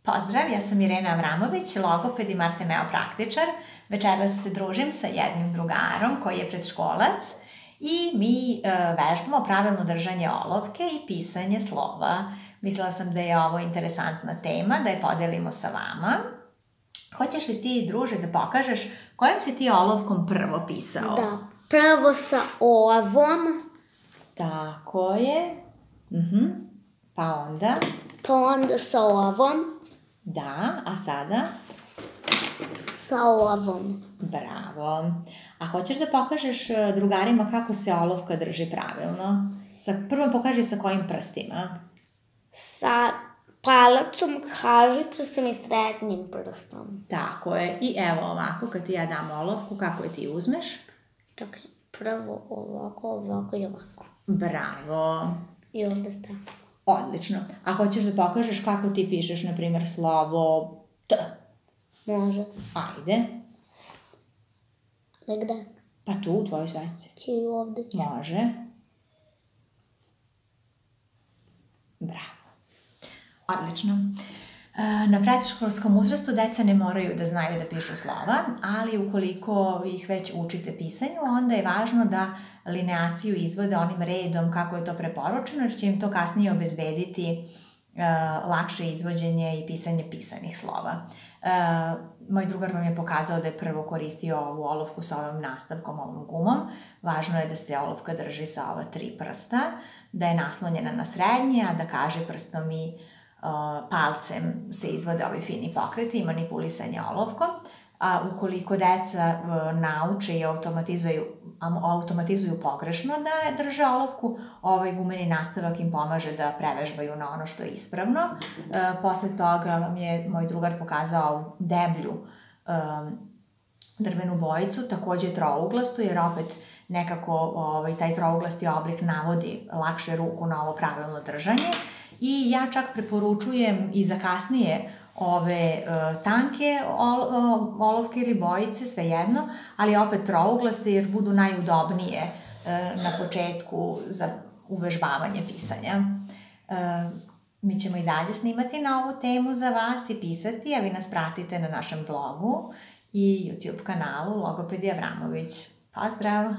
Pozdrav, ja sam Irena Avramović, logoped i Martemeo praktičar. Večeras se družim sa jednim drugarom koji je predškolac i mi vežbamo pravilno držanje olovke i pisanje slova. Mislila sam da je ovo interesantna tema, da je podelimo sa vama. Hoćeš li ti, druže, da pokažeš kojom si ti olovkom prvo pisao? Da, prvo sa ovom. Tako je. Pa onda? Pa onda sa ovom. Da, a sada? Sa ovom. Bravo. A hoćeš da pokažeš drugarima kako se olovka drži pravilno? Prvo pokaži sa kojim prstima? Sa palacom, kažiprstom i srednjim prstom. Tako je. I evo ovako, kad ti ja dam olovku, kako je ti uzmeš? Čekaj, prvo ovako i ovako. Bravo. I ovde stavim. Odlično. A hoćeš da pokažeš kako ti pišeš, na primjer, slovo T? Može. Ajde. Gde? Pa tu, u tvojoj svesci. I ovde ću. Može. Bravo. Odlično. Na predškolskom uzrastu deca ne moraju da znaju da pišu slova, ali ukoliko ih već učite pisanju, onda je važno da lineaciju izvode onim redom kako je to preporučeno, jer će im to kasnije obezbediti lakše izvođenje i pisanje pisanih slova. Moj drugar vam je pokazao da je prvo koristio ovu olovku sa ovom nastavkom, ovom gumom. Važno je da se olovka drži sa ova 3 prsta, da je naslonjena na srednje, a da kaže prstom i palcem se izvode ovi fini pokreti i manipulisanje olovkom. A ukoliko deca nauče i automatizuju pogrešno da drže olovku, ovaj gumeni nastavak im pomaže da prevežbaju na ono što je ispravno. Posle toga vam je moj drugar pokazao deblju drvenu bojicu, takođe trouglastu, jer opet nekako taj trouglasti oblik navodi lakše ruku na ovo pravilno držanje. I ja čak preporučujem i za kasnije ove tanke olovke ili bojice, svejedno, ali opet trouglaste jer budu najudobnije na početku za uvežbavanje pisanja. Mi ćemo i dalje snimati na ovu temu za vas i pisati, a vi nas pratite na našem blogu i YouTube kanalu Logopedi Avramović. Pozdrav!